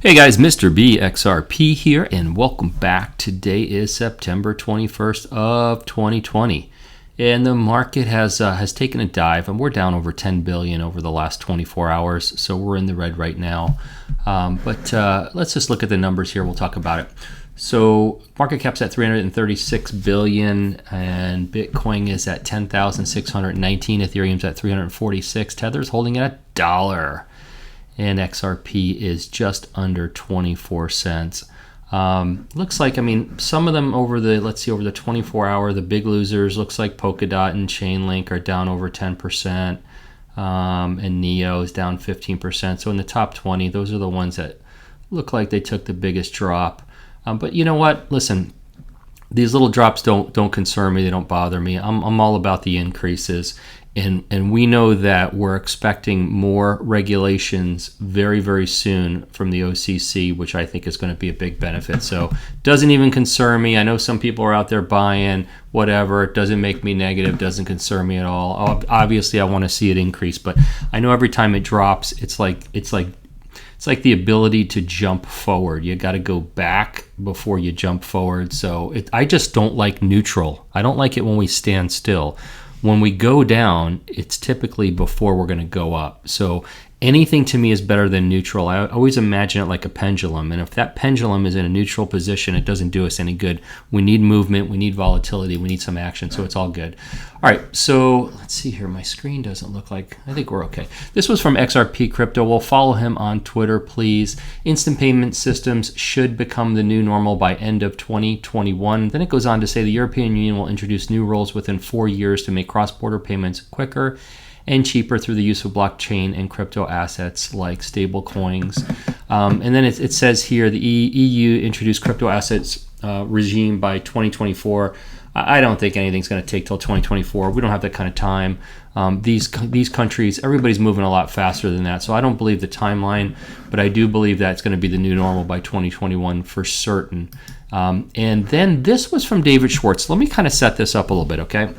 Hey guys, Mr. B XRP here, and welcome back. Today is September 21st of 2020, and the market has taken a dive, and we're down over 10 billion over the last 24 hours, so we're in the red right now. But let's just look at the numbers here. We'll talk about it. So market cap's at 336 billion, and Bitcoin is at 10,619. Ethereum's at 346. Tether's holding at $1. And XRP is just under 24 cents. Looks like, some of them over the 24 hour, the big losers, looks like Polkadot and Chainlink are down over 10%, and Neo is down 15%. So in the top 20, those are the ones that look like they took the biggest drop. But you know what? Listen, these little drops don't concern me. They don't bother me. I'm all about the increases. And we know that we're expecting more regulations very, very soon from the OCC, which I think is going to be a big benefit. So doesn't even concern me. I know some people are out there buying, whatever. It doesn't make me negative, doesn't concern me at all. Obviously, I want to see it increase, but I know every time it drops, it's like the ability to jump forward. You got to go back before you jump forward. So I just don't like neutral. I don't like it when we stand still. When we go down, it's typically before we're going to go up. So anything to me is better than neutral. I always imagine it like a pendulum. And if that pendulum is in a neutral position, it doesn't do us any good. We need movement. We need volatility. We need some action. So it's all good. All right. So let's see here. My screen doesn't look like, I think we're okay. This was from XRP Crypto. We'll follow him on Twitter, please. Instant payment systems should become the new normal by end of 2021. Then it goes on to say the European Union will introduce new rules within 4 years to make cross-border payments quicker and cheaper through the use of blockchain and crypto assets like stable coins. And then it says here the EU introduced crypto assets regime by 2024. I don't think anything's going to take till 2024. We don't have that kind of time. These countries, everybody's moving a lot faster than that. So I don't believe the timeline, but I do believe that it's going to be the new normal by 2021 for certain. And then this was from David Schwartz. Let me kind of set this up a little bit, okay?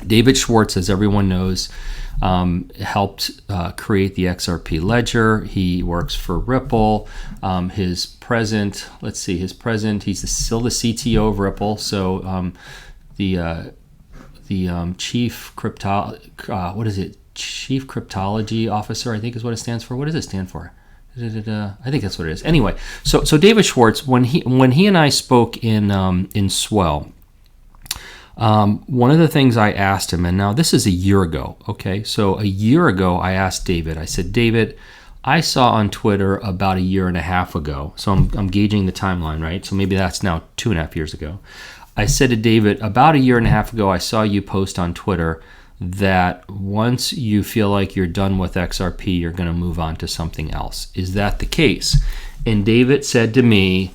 David Schwartz, as everyone knows, helped create the XRP ledger. He works for Ripple. He's still the CTO of Ripple. So the chief chief cryptology officer, I think is what it stands for. What does it stand for? I think that's what it is. Anyway, so David Schwartz, when he and I spoke in Swell. One of the things I asked him, and now this is a year ago, okay? So a year ago, I asked David, I said, David, I saw on Twitter about a year and a half ago, so I'm gauging the timeline, right? So maybe that's now 2.5 years ago. I said to David, about a year and a half ago, I saw you post on Twitter that once you feel like you're done with XRP, you're going to move on to something else. Is that the case? And David said to me,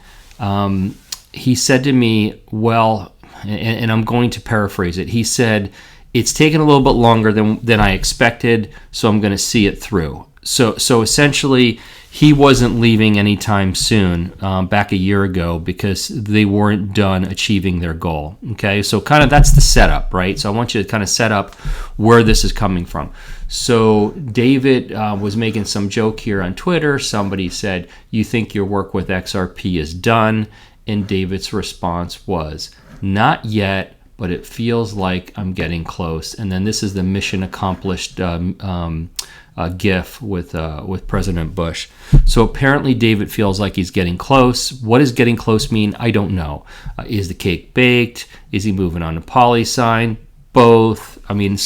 well, and I'm going to paraphrase it. He said, it's taken a little bit longer than I expected, so I'm going to see it through. So essentially, he wasn't leaving anytime soon back a year ago because they weren't done achieving their goal. Okay, so kind of that's the setup, right? So I want you to kind of set up where this is coming from. So David was making some joke here on Twitter. Somebody said, you think your work with XRP is done? And David's response was, not yet, but it feels like I'm getting close. And then this is the mission accomplished GIF with President Bush. So apparently David feels like he's getting close. What does getting close mean? I don't know. Is the cake baked? Is he moving on to poli-sci? Both.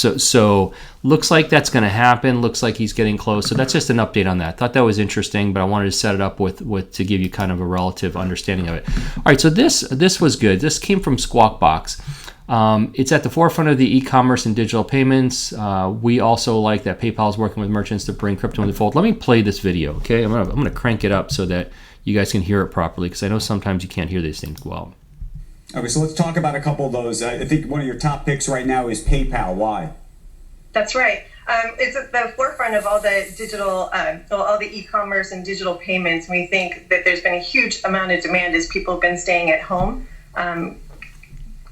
So looks like that's going to happen. Looks like he's getting close. So that's just an update on that. Thought that was interesting, but I wanted to set it up with to give you kind of a relative understanding of it. All right, so this was good. This came from Squawk Box. It's at the forefront of the e-commerce and digital payments. We also like that PayPal is working with merchants to bring crypto into the fold. Let me play this video, okay? I'm gonna crank it up so that you guys can hear it properly, because I know sometimes you can't hear these things well. Okay, so let's talk about a couple of those. I think one of your top picks right now is PayPal. Why? That's right. It's at the forefront of all the digital, all the e-commerce and digital payments. We think that there's been a huge amount of demand as people have been staying at home,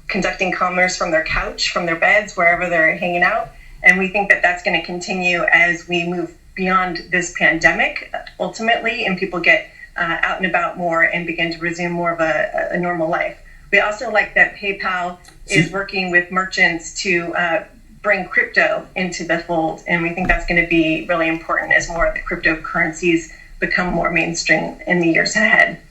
conducting commerce from their couch, from their beds, wherever they're hanging out. And we think that that's going to continue as we move beyond this pandemic, ultimately, and people get out and about more and begin to resume more of a normal life. We also like that PayPal is working with merchants to bring crypto into the fold, and we think that's going to be really important as more of the cryptocurrencies become more mainstream in the years ahead.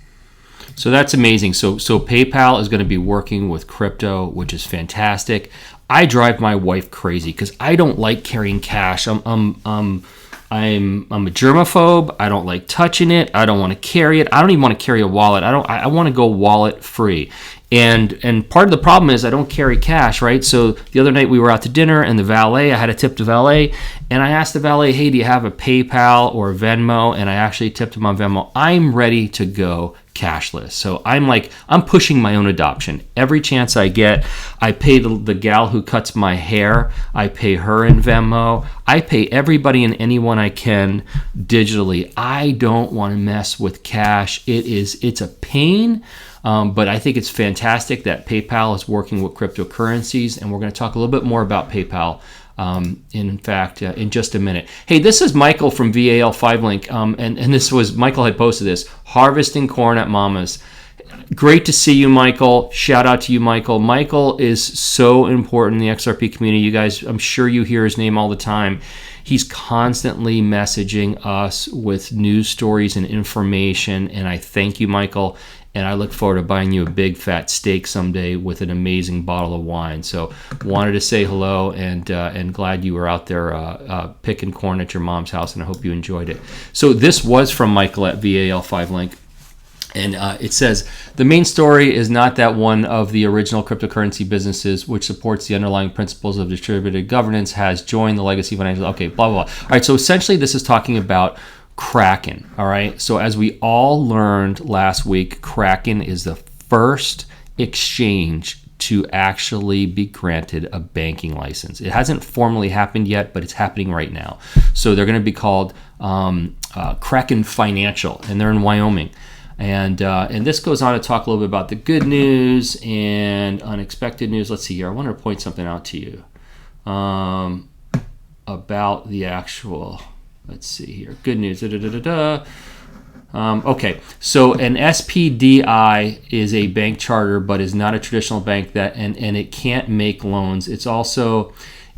So that's amazing. So PayPal is going to be working with crypto, which is fantastic. I drive my wife crazy because I don't like carrying cash. I'm a germaphobe. I don't like touching it. I don't want to carry it. I don't even want to carry a wallet. I want to go wallet free. And part of the problem is I don't carry cash, right? So the other night we were out to dinner and the valet, I had to tip the valet, and I asked the valet, hey, do you have a PayPal or a Venmo? And I actually tipped him on Venmo. I'm ready to go cashless. So I'm pushing my own adoption. Every chance I get, I pay the gal who cuts my hair, I pay her in Venmo, I pay everybody and anyone I can digitally. I don't want to mess with cash. It's a pain. But I think it's fantastic that PayPal is working with cryptocurrencies, and we're going to talk a little bit more about PayPal, in just a minute. Hey, this is Michael from VAL5 Link, and this was, Michael had posted this, Harvesting Corn at Mama's. Great to see you, Michael. Shout out to you, Michael. Michael is so important in the XRP community. You guys, I'm sure you hear his name all the time. He's constantly messaging us with news stories and information, and I thank you, Michael. And I look forward to buying you a big fat steak someday with an amazing bottle of wine. So wanted to say hello and glad you were out there picking corn at your mom's house, and I hope you enjoyed it. So this was from Michael at VAL5 Link. And it says, the main story is not that one of the original cryptocurrency businesses, which supports the underlying principles of distributed governance, has joined the legacy financial. Okay, blah, blah, blah. All right, so essentially this is talking about Kraken, all right? So as we all learned last week, Kraken is the first exchange to actually be granted a banking license. It hasn't formally happened yet, but it's happening right now. So they're going to be called Kraken Financial, and they're in Wyoming. And this goes on to talk a little bit about the good news and unexpected news. Let's see here. I want to point something out to you about the actual... Let's see here. Good news. Okay, so an SPDI is a bank charter, but is not a traditional bank and it can't make loans. It also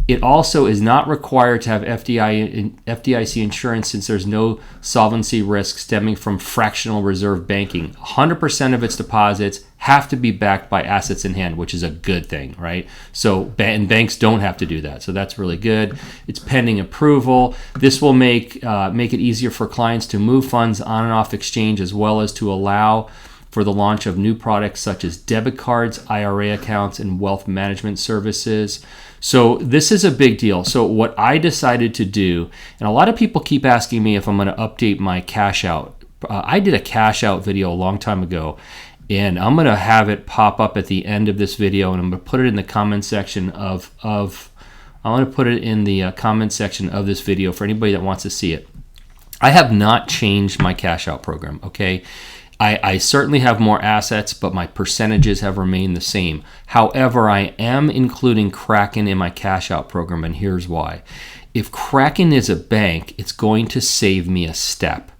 is not required to have FDIC insurance, since there's no solvency risk stemming from fractional reserve banking. 100% of its deposits have to be backed by assets in hand, which is a good thing, right? So, and banks don't have to do that. So that's really good. It's pending approval. This will make it easier for clients to move funds on and off exchange, as well as to allow for the launch of new products such as debit cards, IRA accounts, and wealth management services. So this is a big deal. So what I decided to do, and a lot of people keep asking me if I'm going to update my cash out. I did a cash out video a long time ago, and I'm going to have it pop up at the end of this video, and I'm going to put it in the comment section of this video for anybody that wants to see it. I have not changed my cash out program, okay? I certainly have more assets, but my percentages have remained the same. However, I am including Kraken in my cash out program, and here's why. If Kraken is a bank, it's going to save me a step.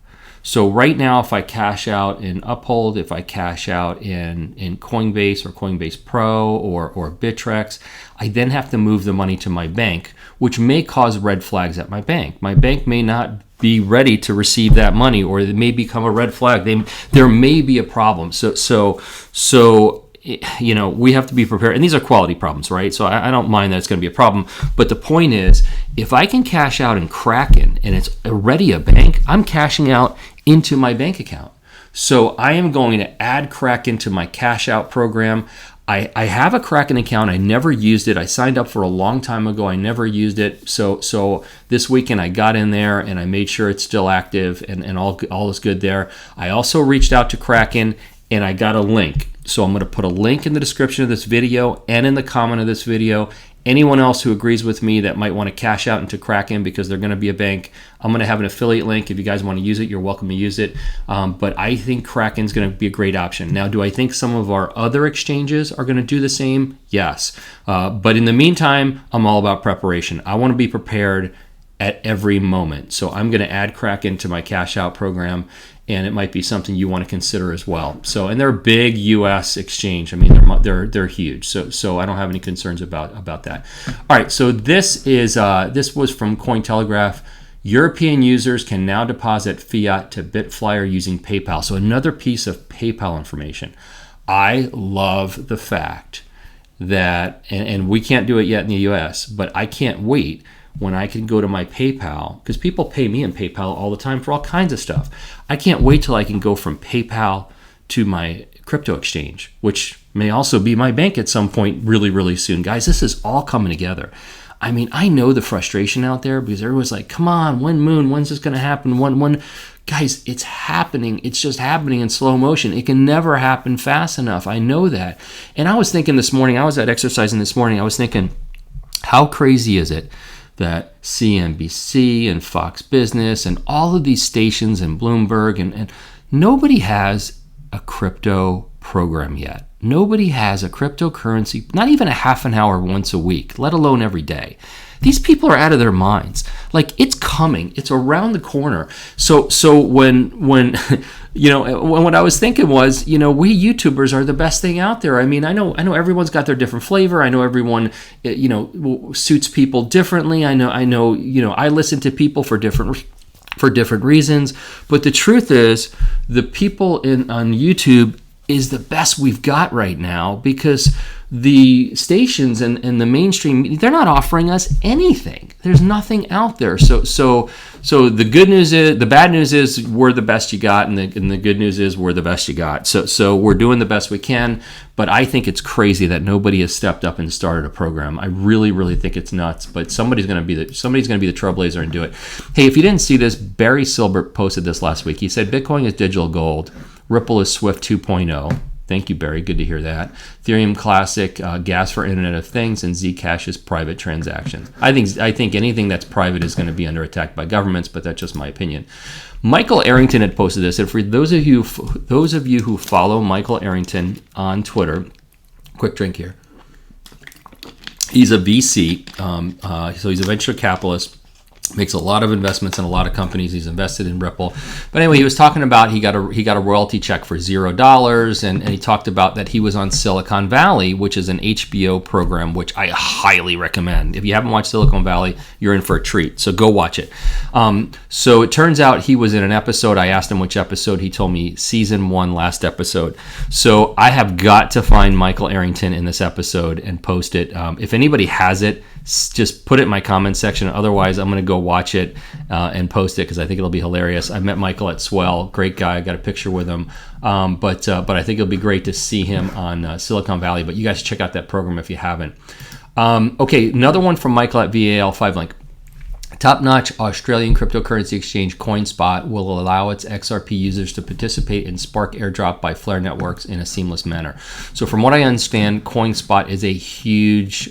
So right now, if I cash out in Uphold, if I cash out in Coinbase or Coinbase Pro or Bittrex, I then have to move the money to my bank, which may cause red flags at my bank. My bank may not be ready to receive that money, or it may become a red flag. There may be a problem. So you know, we have to be prepared, and these are quality problems, right? So I don't mind that it's going to be a problem, but the point is, if I can cash out in Kraken and it's already a bank, I'm cashing out into my bank account. So I am going to add Kraken to my cash out program. I have a Kraken account. I never used it. I signed up for a long time ago. I never used it. So this weekend I got in there and I made sure it's still active and all is good there. I also reached out to Kraken and I got a link. So I'm going to put a link in the description of this video and in the comment of this video. Anyone else who agrees with me that might want to cash out into Kraken because they're going to be a bank, I'm going to have an affiliate link. If you guys want to use it, you're welcome to use it. But I think Kraken's going to be a great option. Now, do I think some of our other exchanges are going to do the same? Yes. But in the meantime, I'm all about preparation. I want to be prepared at every moment. So I'm going to add Kraken to my cash out program. and it might be something you want to consider as well. So, and they're a big U.S. exchange. I mean, they're huge. So I don't have any concerns about that. All right. So this was from Cointelegraph. European users can now deposit fiat to Bitflyer using PayPal. So another piece of PayPal information. I love the fact that, and we can't do it yet in the US, but I can't wait when I can go to my PayPal, because people pay me in PayPal all the time for all kinds of stuff. I can't wait till I can go from PayPal to my crypto exchange, which may also be my bank at some point really, really soon. Guys, this is all coming together. I mean, I know the frustration out there because everyone's like, come on, one moon, when's this going to happen? One. Guys, it's happening. It's just happening in slow motion. It can never happen fast enough. I know that. And I was thinking this morning, I was out exercising this morning, I was thinking, how crazy is it that CNBC and Fox Business and all of these stations and Bloomberg and nobody has a crypto program yet. Nobody has a cryptocurrency, not even a half an hour once a week, let alone every day. These people are out of their minds. Like, it's coming. It's around the corner. So when you know, what I was thinking was, you know, we YouTubers are the best thing out there. I mean, I know everyone's got their different flavor. I know everyone, you know, suits people differently. I know, you know, I listen to people for different reasons. But the truth is, the people on YouTube is the best we've got right now, because the stations and the mainstream, they're not offering us anything. There's nothing out there. So the good news is, the bad news is we're the best you got, and the good news is we're the best you got. So we're doing the best we can, but I think it's crazy that nobody has stepped up and started a program. I really, really think it's nuts. But somebody's going to be the trailblazer and do it. Hey, if you didn't see this, Barry Silbert posted this last week. He said Bitcoin is digital gold, Ripple is Swift 2.0. Thank you, Barry. Good to hear that. Ethereum Classic, gas for Internet of Things, and Zcash is private transactions. I think anything that's private is going to be under attack by governments, but that's just my opinion. Michael Arrington had posted this, and for those of you who follow Michael Arrington on Twitter, quick drink here. He's a VC, so he's a venture capitalist. Makes a lot of investments in a lot of companies. He's invested in Ripple. But anyway, he was talking about he got a royalty check for $0, and he talked about that he was on Silicon Valley, which is an HBO program, which I highly recommend. If you haven't watched Silicon Valley, you're in for a treat. So go watch it. So it turns out he was in an episode. I asked him which episode. He told me season 1, last episode. So I have got to find Michael Arrington in this episode and post it. If anybody has it, just put it in my comment section. Otherwise, I'm going to go watch it and post it, because I think it'll be hilarious. I met Michael at Swell. Great guy. I got a picture with him. But I think it'll be great to see him on Silicon Valley. But you guys check out that program if you haven't. Okay, another one from Michael at VAL5 Link. Top-notch Australian cryptocurrency exchange CoinSpot will allow its XRP users to participate in Spark airdrop by Flare networks in a seamless manner. So from what I understand, CoinSpot is a huge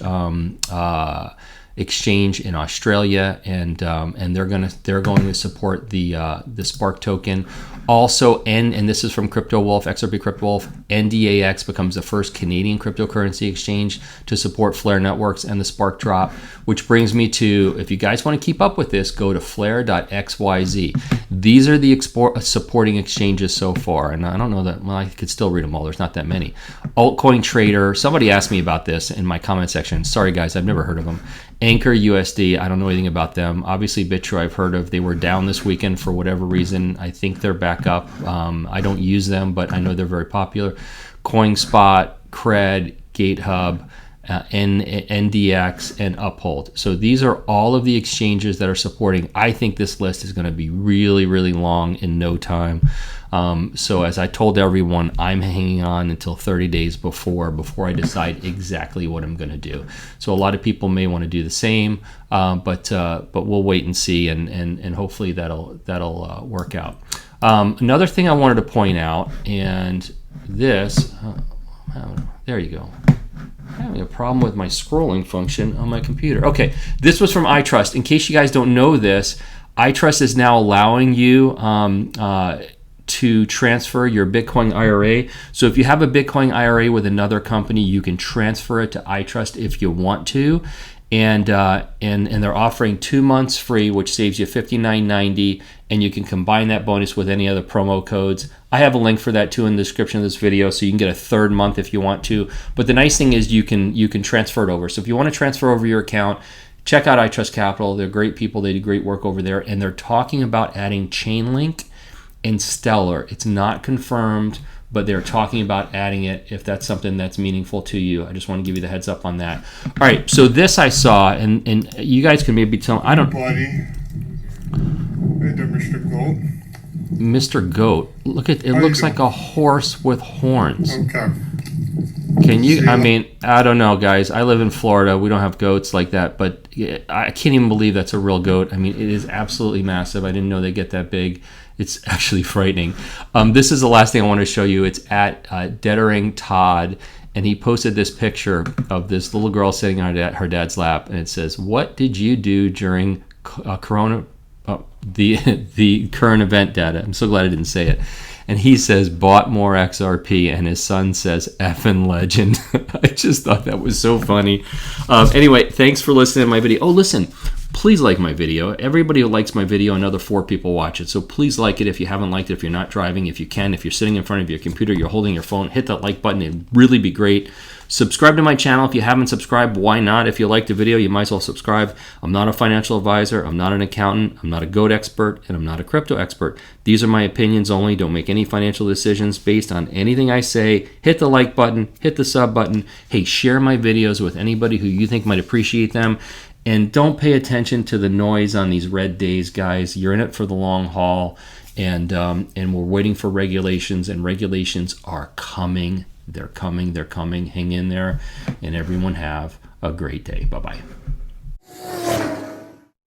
exchange in Australia, and they're going to support the Spark token. Also, and this is from Crypto Wolf, XRP Crypto Wolf, NDAX becomes the first Canadian cryptocurrency exchange to support Flare networks and the Spark drop, which brings me to, if you guys want to keep up with this, go to flare.xyz. These are the supporting exchanges so far, and I don't know that, well, I could still read them all. There's not that many. Altcoin Trader, somebody asked me about this in my comment section. Sorry, guys, I've never heard of them. Anchor USD, I don't know anything about them. Obviously, Bitro, I've heard of. They were down this weekend for whatever reason. I think they're back up. I don't use them, but I know they're very popular. CoinSpot, Cred, GateHub, NDX, and Uphold. So these are all of the exchanges that are supporting. I think this list is going to be really, really long in no time. So as I told everyone, I'm hanging on until 30 days before I decide exactly what I'm going to do. So a lot of people may want to do the same, but we'll wait and see, and hopefully that'll work out. Another thing I wanted to point out, and this, there you go. I'm having a problem with my scrolling function on my computer. Okay, this was from iTrust. In case you guys don't know this, iTrust is now allowing you to transfer your Bitcoin IRA. So if you have a Bitcoin IRA with another company, you can transfer it to iTrust if you want to. And they're offering 2 months free, which saves you $59.90, and you can combine that bonus with any other promo codes. I have a link for that too in the description of this video, so you can get a third month if you want to. But the nice thing is you can transfer it over. So if you want to transfer over your account, check out iTrustCapital. They're great people. They do great work over there, and they're talking about adding Chainlink and Stellar. It's not confirmed, but they're talking about adding it if that's something that's meaningful to you. I just want to give you the heads up on that. All right, so this I saw, and you guys can maybe tell. I don't. Buddy, right there, Mr. Goat. Mr. Goat. Look at it. Looks like a horse with horns. Okay. Can you? I mean, I don't know, guys. I live in Florida. We don't have goats like that, but I can't even believe that's a real goat. I mean, it is absolutely massive. I didn't know they get that big. It's actually frightening. This is the last thing I want to show you. It's at Dettering Todd, and he posted this picture of this little girl sitting on her dad's lap, and it says, "What did you do during Corona, the current event data?" I'm so glad I didn't say it. And he says, "Bought more XRP," and his son says, "Effing legend." I just thought that was so funny. Anyway, thanks for listening to my video. Oh, listen. Please like my video. Everybody who likes my video, another 4 people watch it. So please like it if you haven't liked it, if you're not driving, if you can, if you're sitting in front of your computer, you're holding your phone, hit that like button. It'd really be great. Subscribe to my channel. If you haven't subscribed, why not? If you like the video, you might as well subscribe. I'm not a financial advisor. I'm not an accountant. I'm not a goat expert, and I'm not a crypto expert. These are my opinions only. Don't make any financial decisions based on anything I say. Hit the like button. Hit the sub button. Hey, share my videos with anybody who you think might appreciate them. And don't pay attention to the noise on these red days, guys. You're in it for the long haul, and we're waiting for regulations, and regulations are coming. They're coming. They're coming. Hang in there, and everyone have a great day. Bye-bye.